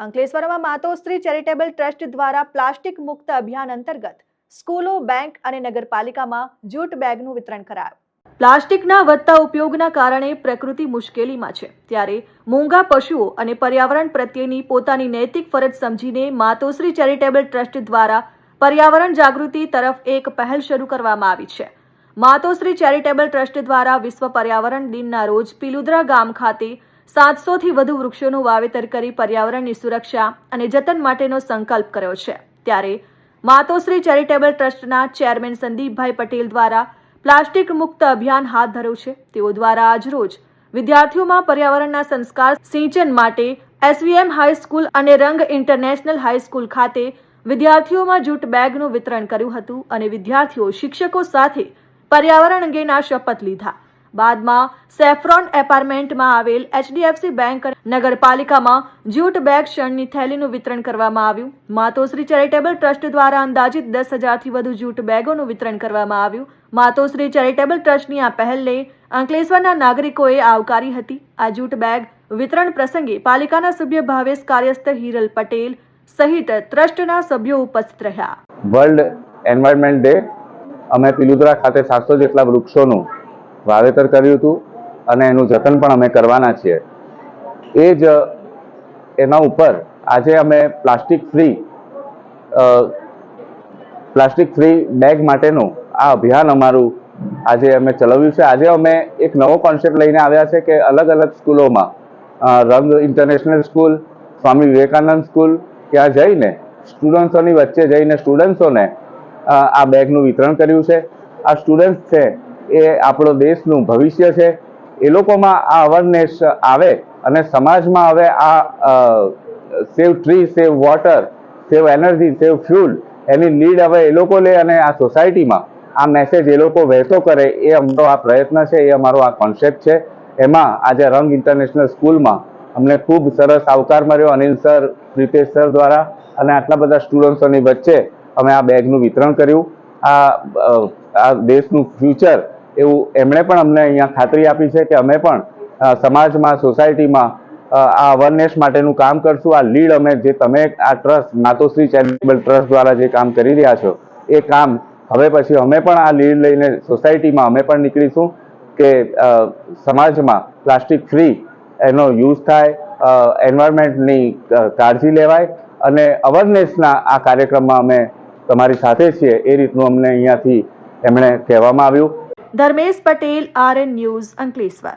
અંકલેશ્વરમાં Matoshree charitable trust દ્વારા plastic મુક્ત અભિયાન અંતર્ગત સ્કૂલો, બેંક અને નગરપાલિકામાં જૂટ બેગનું વિતરણ કરાયું. પ્લાસ્ટિકના વધતા ઉપયોગના કારણે પ્રકૃતિ મુશ્કેલીમાં છે, ત્યારે મૂંગા પશુઓ અને પર્યાવરણ પ્રત્યેની પોતાની નૈતિક ફરજ સમજીને માતોશ્રી ચેરિટેબલ ટ્રસ્ટ દ્વારા પર્યાવરણ જાગૃતિ તરફ એક પહેલ શરૂ કરવામાં આવી છે. માતોશ્રી ચેરિટેબલ ટ્રસ્ટ દ્વારા વિશ્વ પર્યાવરણ દિનના રોજ પિલુદ્રા ગામ ખાતે 700થી વધુ વૃક્ષોનું વાવેતર કરી પર્યાવરણની સુરક્ષા અને જતન માટેનો સંકલ્પ કર્યો છે. ત્યારે માતોશ્રી ચેરિટેબલ ટ્રસ્ટના ચેરમેન સંદીપભાઈ પટેલ દ્વારા પ્લાસ્ટિક મુક્ત અભિયાન હાથ ધર્યું છે. તેઓ દ્વારા આજરોજ વિદ્યાર્થીઓમાં પર્યાવરણના સંસ્કાર સિંચન માટે SVM હાઈસ્કૂલ અને રંગ ઇન્ટરનેશનલ હાઈસ્કૂલ ખાતે વિદ્યાર્થીઓમાં જૂટ બેગનું વિતરણ કર્યું હતું અને વિદ્યાર્થીઓ શિક્ષકો સાથે પર્યાવરણ અંગેના શપથ લીધા. બાદમાં સેફ્રોન એપાર્ટમેન્ટમાં આવેલ HDFC બેંક નગરપાલિકામાં જૂટ બેગ શણની થેલીનું વિતરણ કરવામાં આવ્યું. માતોશ્રી ચેરિટેબલ ટ્રસ્ટ દ્વારા અંદાજિત 10,000થી વધુ જૂટ બેગોનું વિતરણ કરવામાં આવ્યું. માતોશ્રી ચેરિટેબલ ટ્રસ્ટની આ પહેલને અંકલેશ્વરના નાગરિકોએ આવકારી હતી. આ જૂટ બેગ વિતરણ પ્રસંગે પાલિકાના સભ્ય ભાવેશ કાર્યસ્થ, હિરલ પટેલ સહિત ટ્રસ્ટના સભ્યો ઉપસ્થિત રહ્યા. વર્લ્ડ એન્વાયરમેન્ટ ડે અમે પિલુદ્રા ખાતે 700 જેટલા વૃક્ષોનું વાવેતર કર્યું હતું અને એનું જતન પણ અમે કરવાના છીએ. એ જ એના ઉપર આજે અમે પ્લાસ્ટિક ફ્રી બેગ માટેનું આ અભિયાન અમારું આજે અમે ચલાવ્યું છે. આજે અમે એક નવો કોન્સેપ્ટ લઈને આવ્યા છે કે અલગ અલગ સ્કૂલોમાં, રંગ international school, Swami Vivekananda school, ત્યાં જઈને સ્ટુડન્ટ્સોની વચ્ચે જઈને સ્ટુડન્ટ્સોને આ બેગનું વિતરણ કર્યું છે. આ સ્ટુડન્ટ્સ છે એ આપણો દેશનું ભવિષ્ય છે. એ લોકોમાં આ અવેરનેસ આવે અને સમાજમાં હવે આ સેવ tree, save water, save energy, સેવ ફ્યુલ એની લીડ હવે એ લોકો લે અને આ સોસાયટીમાં આ મેસેજ એ લોકો વહેતો કરે, એ અમારો આ પ્રયત્ન છે, એ અમારો આ કોન્સેપ્ટ છે. એમાં આજે રંગ ઇન્ટરનેશનલ સ્કૂલમાં અમને ખૂબ સરસ આવકાર મળ્યો અનિલ સર, પ્રિતેશ સર દ્વારા, અને આટલા બધા સ્ટુડન્ટ્સોની વચ્ચે અમે આ બેગનું વિતરણ કર્યું. આ દેશનું ફ્યુચર એવું એમણે પણ અમને અહીંયા ખાતરી આપી છે કે અમે પણ સમાજમાં, સોસાયટીમાં આ અવેરનેસ માટેનું કામ કરશું. આ લીડ અમે જે તમે આ ટ્રસ્ટ માતોશ્રી ચેરિટેબલ ટ્રસ્ટ દ્વારા જે કામ કરી રહ્યા છો, એ કામ હવે પછી અમે પણ આ લીડ લઈને સોસાયટીમાં અમે પણ નીકળીશું કે સમાજમાં પ્લાસ્ટિક ફ્રી એનો યુઝ થાય, એન્વાયરમેન્ટની કાળજી લેવાય અને અવેરનેસના આ કાર્યક્રમમાં અમે તમારી સાથે છીએ, એ રીતનું અમને અહીંયાથી એમણે કહેવામાં આવ્યું. Dharmesh Patel, RN news, Ankleshwar.